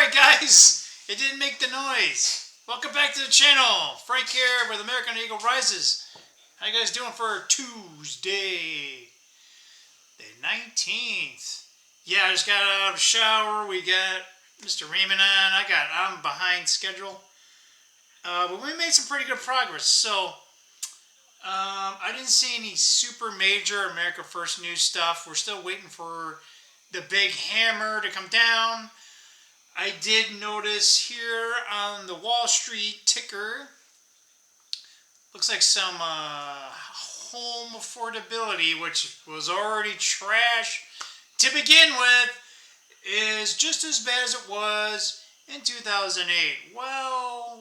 Alright guys, it didn't make the noise. Welcome back to the channel. Frank here with American Eagle Rises. How you guys doing for Tuesday, the 19th? Yeah, I just got out of the shower. We got Mr. Raymond on. I'm behind schedule. But we made some pretty good progress. So, I didn't see any super major America First news stuff. We're still waiting for the big hammer to come down. I did notice here on the Wall Street ticker, looks like some home affordability, which was already trash to begin with, is just as bad as it was in 2008. Well.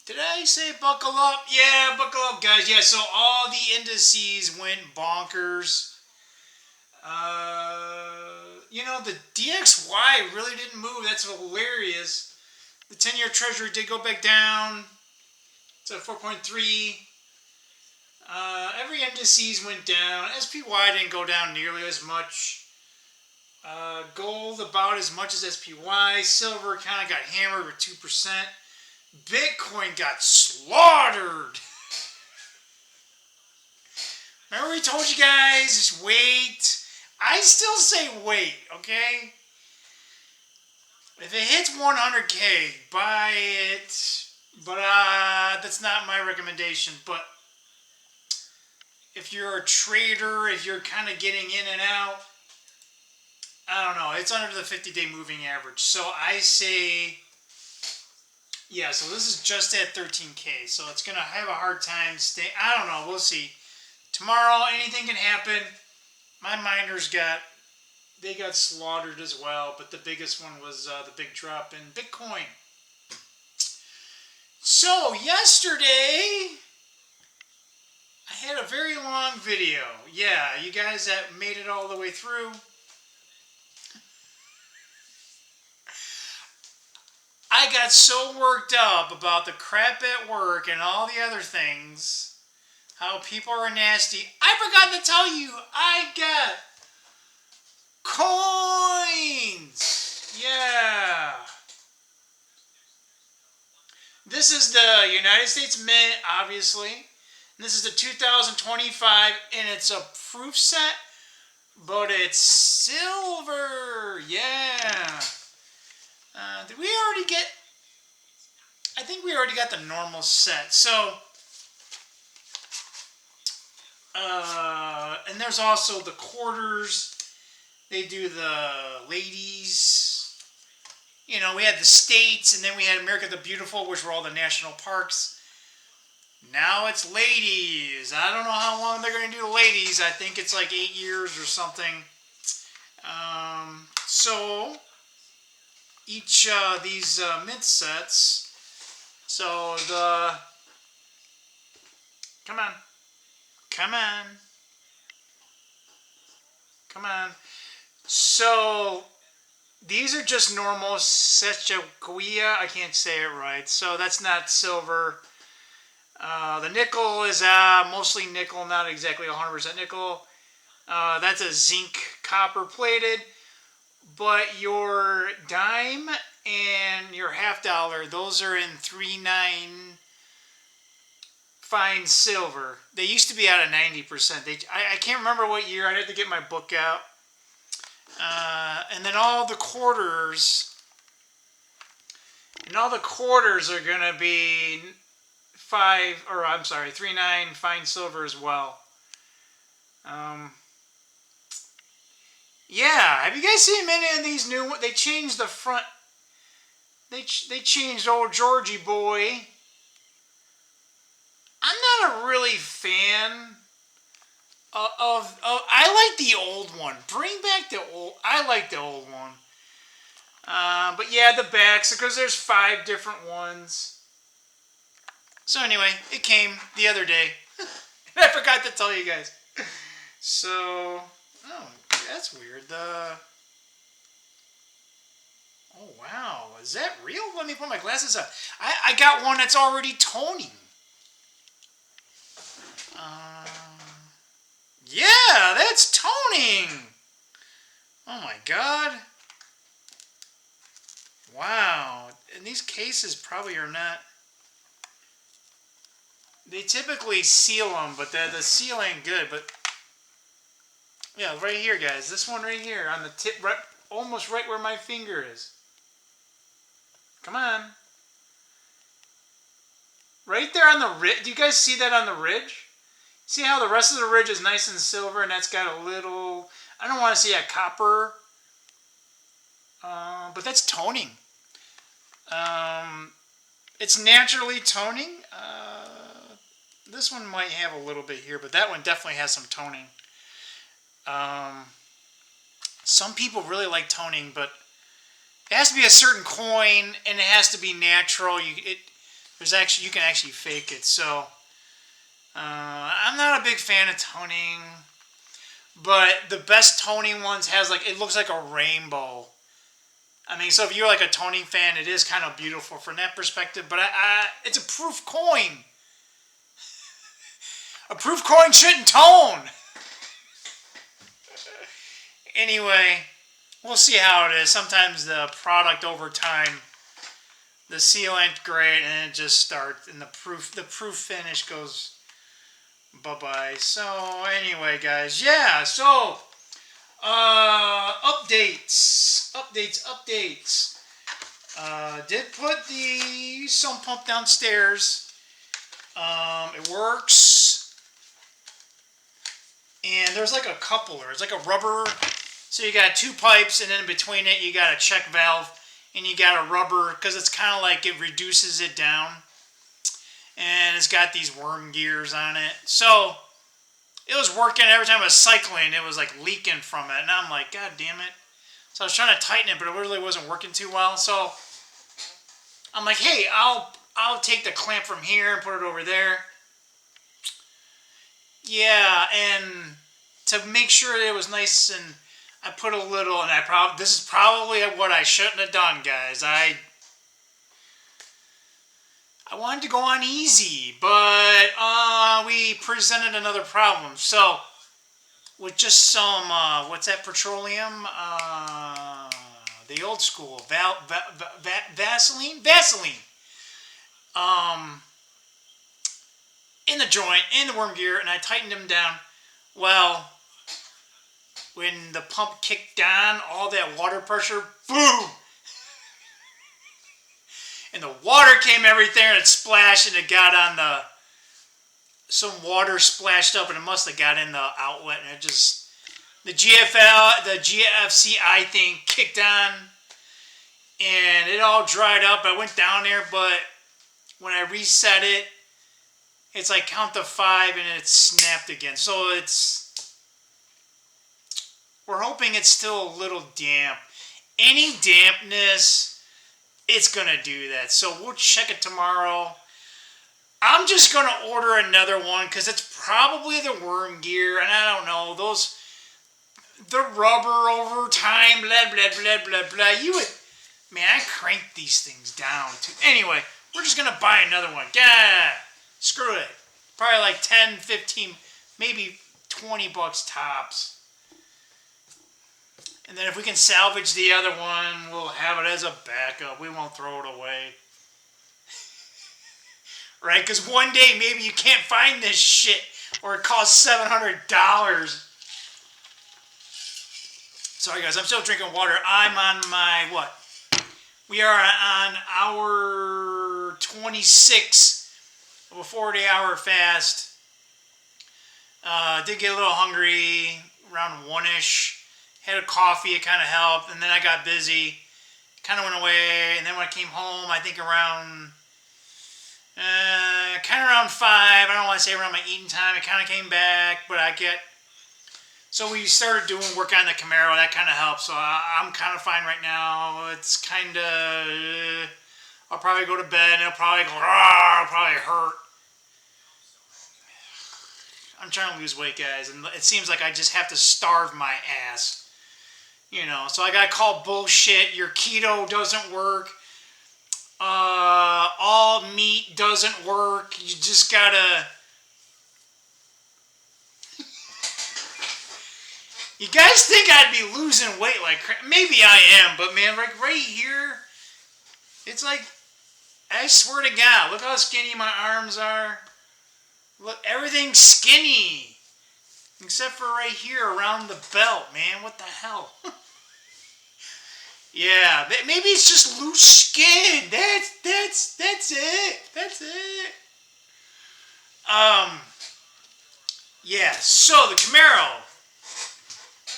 Did I say buckle up? Yeah, buckle up, guys. Yeah, so all the indices went bonkers. The DXY really didn't move. That's hilarious. The 10-year Treasury did go back down to 4.3. Every indices went down. SPY didn't go down nearly as much. Gold about as much as SPY. Silver kind of got hammered with 2%. Bitcoin got slaughtered. Remember we told you guys, just wait. I still say wait, okay? If it hits 100K, buy it. But that's not my recommendation. But if you're a trader, if you're kind of getting in and out, I don't know. It's under the 50-day moving average. So I say... yeah, so this is just at 13K, so it's going to have a hard time staying. I don't know, we'll see. Tomorrow, anything can happen. My miners got slaughtered as well, but the biggest one was the big drop in Bitcoin. So, yesterday, I had a very long video. Yeah, you guys that made it all the way through. I got so worked up about the crap at work and all the other things. How people are nasty. I forgot to tell you, I got coins. Yeah. This is the United States Mint, obviously. This is the 2025, and it's a proof set, but it's silver. Yeah. Did we already get... I think we already got the normal set. So, and there's also the quarters. They do the ladies. You know, we had the states, and then we had America the Beautiful, which were all the national parks. Now it's ladies. I don't know how long they're going to do the ladies. I think it's like 8 years or something. So... each these mint sets. So come on. So these are just normal Sechaquia. I can't say it right. So that's not silver. The nickel is mostly nickel, not exactly 100% nickel. That's a zinc copper plated. But your dime and your $half, those are in 3.9 fine silver. They used to be out of 90%. I can't remember what year. I'd have to get my book out. And then all the quarters. And all the quarters are going to be 3.9 fine silver as well. Yeah, have you guys seen many of these new ones? They changed the front. They changed old Georgie boy. I'm not a really fan of I like the old one. Bring back the old. I like the old one. But yeah, the backs, because there's 5 different ones. So anyway, it came the other day. I forgot to tell you guys. So, that's weird. Oh, wow. Is that real? Let me put my glasses on. I got one that's already toning. Yeah, that's toning. Oh my god. Wow. And these cases probably are not... They typically seal them, but the seal ain't good. But yeah, right here, guys. This one right here on the tip, right, almost right where my finger is. Come on. Right there on the ridge. Do you guys see that on the ridge? See how the rest of the ridge is nice and silver, and that's got a little... I don't want to see a copper. But that's toning. It's naturally toning. This one might have a little bit here, but that one definitely has some toning. Some people really like toning, but it has to be a certain coin, and it has to be natural. You can actually fake it. So I'm not a big fan of toning, but the best toning ones has it looks like a rainbow. I mean, so if you're like a toning fan, it is kind of beautiful from that perspective. But it's a proof coin. A proof coin shouldn't tone. Anyway, we'll see how it is. Sometimes the product over time, the seal ain't great, and it just starts, and the proof finish goes bye-bye. So anyway, guys, yeah. So updates. Did put the sump pump downstairs. It works. And there's like a coupler. It's like a rubber. So you got two pipes, and then in between it, you got a check valve, and you got a rubber, because it's kind of like it reduces it down. And it's got these worm gears on it. So it was working. Every time I was cycling, it was like leaking from it. And I'm like, God damn it. So I was trying to tighten it, but it really wasn't working too well. So I'm like, hey, I'll take the clamp from here and put it over there. Yeah, and to make sure it was nice, and I put a little, and this is probably what I shouldn't have done, guys. I wanted to go on easy, but we presented another problem. So with just some, what's that, petroleum? The old school, Vaseline? Vaseline. In the joint, in the worm gear, and I tightened them down. Well, when the pump kicked on, all that water pressure, boom! And the water came everything, and it splashed, and it got on some water splashed up, and it must have got in the outlet, and it just, the GFCI thing kicked on, and it all dried up. I went down there, but when I reset it, it's like count to 5, and it snapped again. So we're hoping it's still a little damp. Any dampness, it's going to do that. So we'll check it tomorrow. I'm just going to order another one, because it's probably the worm gear, and I don't know, the rubber over time, blah, blah, blah, blah, blah. Man, I cranked these things down too. Anyway, we're just going to buy another one. Yeah. Screw it. Probably like 10, 15, maybe 20 bucks tops. And then if we can salvage the other one, we'll have it as a backup. We won't throw it away. Right? Because one day maybe you can't find this shit, or it costs $700. Sorry guys, I'm still drinking water. I'm on my, what? We are on hour 26 of a 40-hour fast. Did get a little hungry around 1-ish. Had a coffee, it kind of helped. And then I got busy. Kind of went away. And then when I came home, I think around 5. I don't want to say around my eating time. It kind of came back. But so we started doing work on the Camaro. That kind of helped. So I'm kind of fine right now. It's kind of... I'll probably go to bed, and it'll probably hurt. I'm trying to lose weight, guys, and it seems like I just have to starve my ass. You know, so I got called bullshit. Your keto doesn't work. All meat doesn't work. You just gotta... You guys think I'd be losing weight like crap? Maybe I am, but man, like right here, it's like, I swear to God, look how skinny my arms are. Look, everything's skinny. Except for right here around the belt, man. What the hell? Yeah, maybe it's just loose skin. That's it. That's it. Yeah, so the Camaro.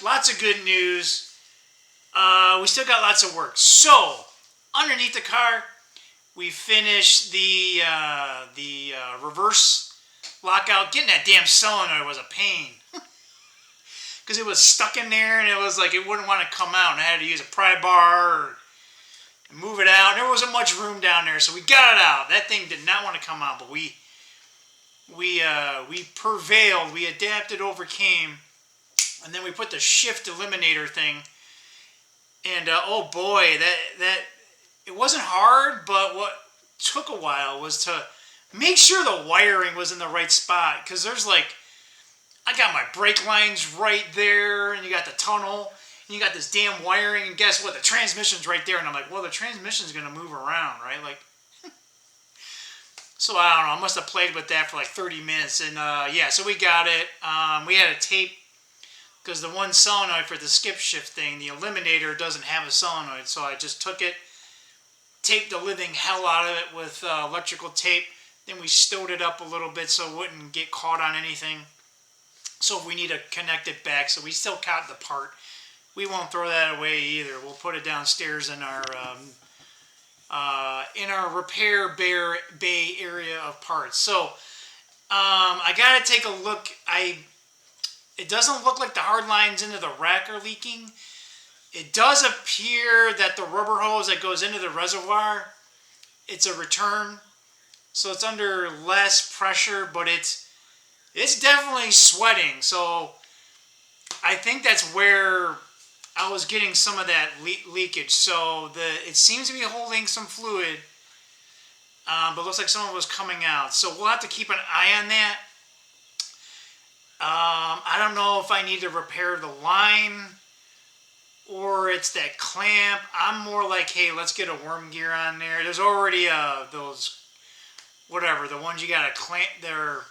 Lots of good news. We still got lots of work. So, underneath the car, we finished the reverse lockout. Getting that damn solenoid was a pain. Because it was stuck in there and it was like it wouldn't want to come out. And I had to use a pry bar or move it out. There wasn't much room down there, so we got it out. That thing did not want to come out, but we prevailed. We adapted, overcame, and then we put the shift eliminator thing. And oh boy, that it wasn't hard, but what took a while was to make sure the wiring was in the right spot. Because there's like, I got my brake lines right there, and you got the tunnel, and you got this damn wiring, and guess what? The transmission's right there, and I'm like, well, the transmission's gonna move around, right? Like, so I don't know. I must have played with that for like 30 minutes, and yeah, so we got it. We had a tape. Because the one solenoid for the skip shift thing, the eliminator doesn't have a solenoid. So I just took it, taped the living hell out of it with electrical tape. Then we stowed it up a little bit so it wouldn't get caught on anything. So if we need to connect it back, so we still caught the part. We won't throw that away either. We'll put it downstairs in our repair bay area of parts. So I gotta take a look. It doesn't look like the hard lines into the rack are leaking. It does appear that the rubber hose that goes into the reservoir, it's a return. So it's under less pressure, but it's definitely sweating. So I think that's where I was getting some of that leakage. So it seems to be holding some fluid, but it looks like some of it was coming out. So we'll have to keep an eye on that. I don't know if I need to repair the line or it's that clamp. I'm more like, hey, let's get a worm gear on there. There's already those, whatever, the ones you gotta clamp. They're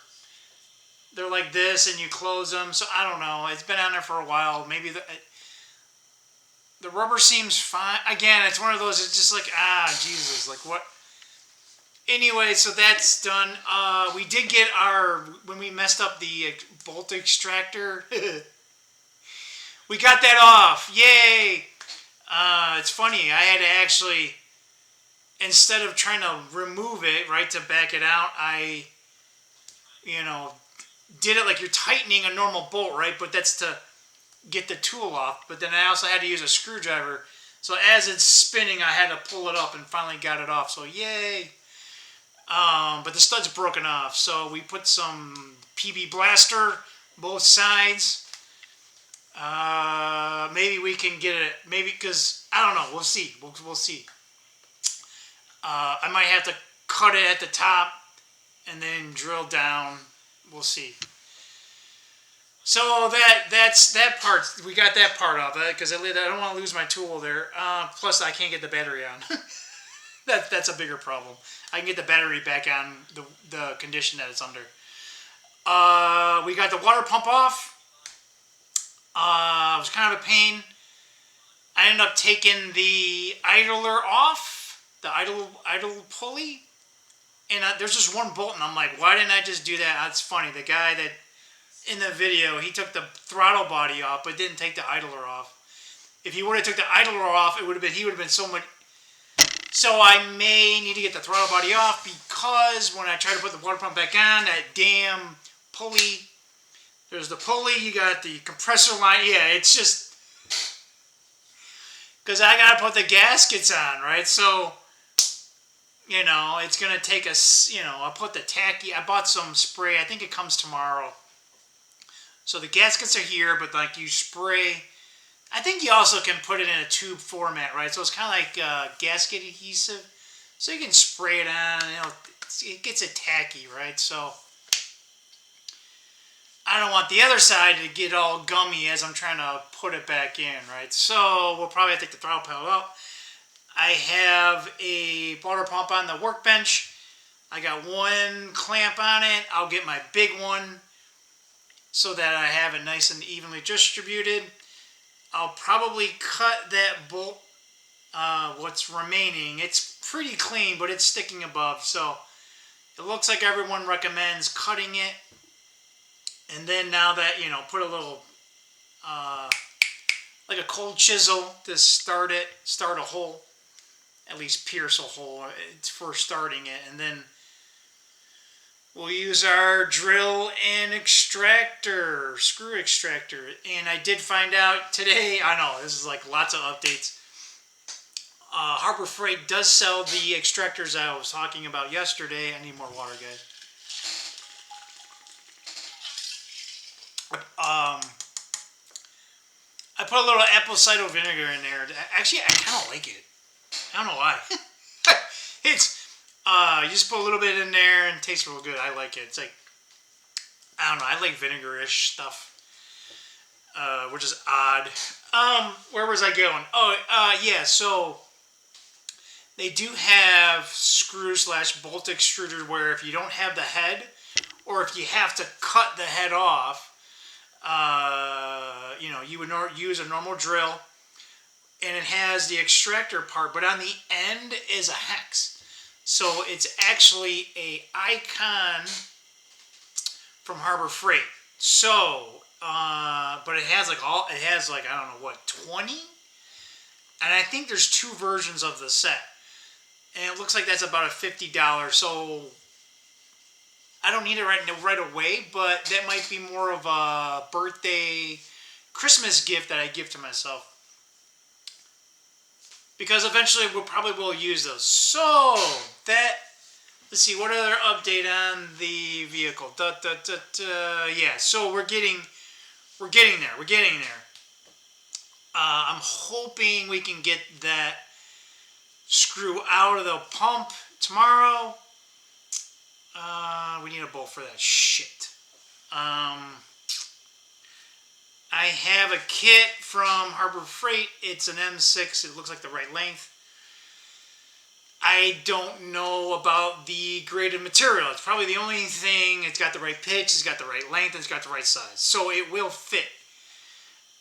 like this and you close them. So I don't know. It's been on there for a while. Maybe the rubber seems fine. Again, it's one of those. It's just like, Jesus, like what? Anyway, so that's done. We did get when we messed up the bolt extractor, we got that off. Yay! It's funny. I had to actually, instead of trying to remove it, right, to back it out, I, did it like you're tightening a normal bolt, right? But that's to get the tool off. But then I also had to use a screwdriver. So as it's spinning, I had to pull it up and finally got it off. So yay! But the stud's broken off, so we put some PB Blaster both sides. Maybe we can get it. Maybe because I don't know. We'll see. We'll see. I might have to cut it at the top and then drill down. We'll see. So that's that part. We got that part off because I don't want to lose my tool there. Plus, I can't get the battery on. That's a bigger problem. I can get the battery back on the condition that it's under. We got the water pump off. It was kind of a pain. I ended up taking the idler off, the idle pulley, and there's just one bolt, and I'm like, why didn't I just do that? That's funny. The guy that in the video, he took the throttle body off, but didn't take the idler off. If he would have took the idler off, he would have been so much. So I may need to get the throttle body off because when I try to put the water pump back on, that damn pulley, there's the pulley, you got the compressor line. Yeah, it's just, because I got to put the gaskets on, right? So, it's going to take us, I'll put the tacky, I bought some spray. I think it comes tomorrow. So the gaskets are here, but like you spray. I think you also can put it in a tube format, right? So it's kind of like gasket adhesive. So you can spray it on, it gets it tacky, right? So I don't want the other side to get all gummy as I'm trying to put it back in, right? So we'll probably have to take the throttle pedal out. I have a water pump on the workbench. I got one clamp on it. I'll get my big one so that I have it nice and evenly distributed. I'll probably cut that bolt, what's remaining. It's pretty clean, but it's sticking above. So it looks like everyone recommends cutting it. And then now that, put a little, like a cold chisel to start a hole. At least pierce a hole for starting it. And then we'll use our drill and screw extractor. And I did find out today, I know, this is like lots of updates. Harbor Freight does sell the extractors I was talking about yesterday. I need more water, guys. I put a little apple cider vinegar in there. Actually, I kind of like it. I don't know why. It's, you just put a little bit in there and it tastes real good. I like it. It's like, I don't know. I like vinegar-ish stuff, which is odd. Where was I going? Oh, yeah. So they do have screw/bolt extruder where if you don't have the head, or if you have to cut the head off, you would use a normal drill, and it has the extractor part, but on the end is a hex. So it's actually a icon from Harbor Freight. So, but it has like I don't know what, 20? And I think there's 2 versions of the set. And it looks like that's about a $50. So I don't need it right away, but that might be more of a birthday, Christmas gift that I give to myself. Because eventually we'll probably use those. So let's see, what other update on the vehicle? Yeah, so we're getting there. I'm hoping we can get that screw out of the pump tomorrow. We need a bolt for that shit. I have a kit from Harbor Freight. It's an M6. It looks like the right length. I don't know about the graded material. It's probably the only thing. It's got the right pitch. It's got the right length. It's got the right size. So it will fit.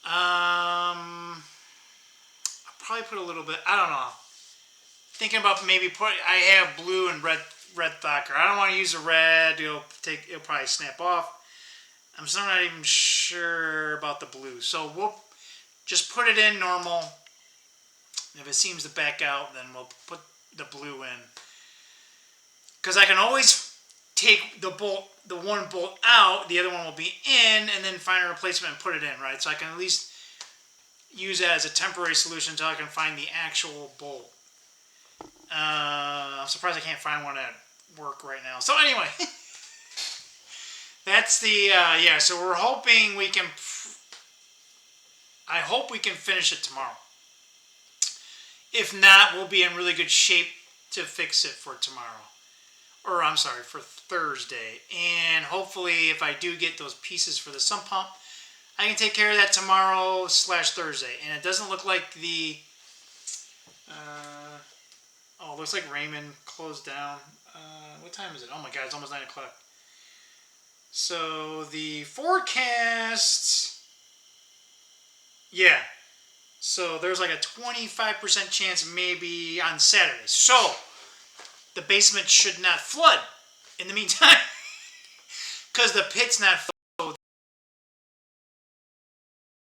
I'll probably put a little bit. I don't know. Thinking about maybe I have blue and red Thacker. I don't want to use the red. It'll probably snap off. I'm still not even sure about the blue. So we'll just put it in normal. If it seems to back out, then we'll put the blue in. Because I can always take the one bolt out, the other one will be in, and then find a replacement and put it in, right? So I can at least use that as a temporary solution until I can find the actual bolt. I'm surprised I can't find one at work right now. So anyway, that's the, yeah, so we're hoping we can, I hope we can finish it tomorrow. If not, we'll be in really good shape to fix it for tomorrow. Or, I'm sorry, for Thursday. And hopefully, if I do get those pieces for the sump pump, I can take care of that tomorrow/Thursday. And it doesn't look like the, oh, it looks like Raymond closed down. What time is it? Oh my God, it's almost 9 o'clock. So the forecast, yeah. So there's like a 25% chance maybe on Saturday. So the basement should not flood in the meantime. Because the pit's not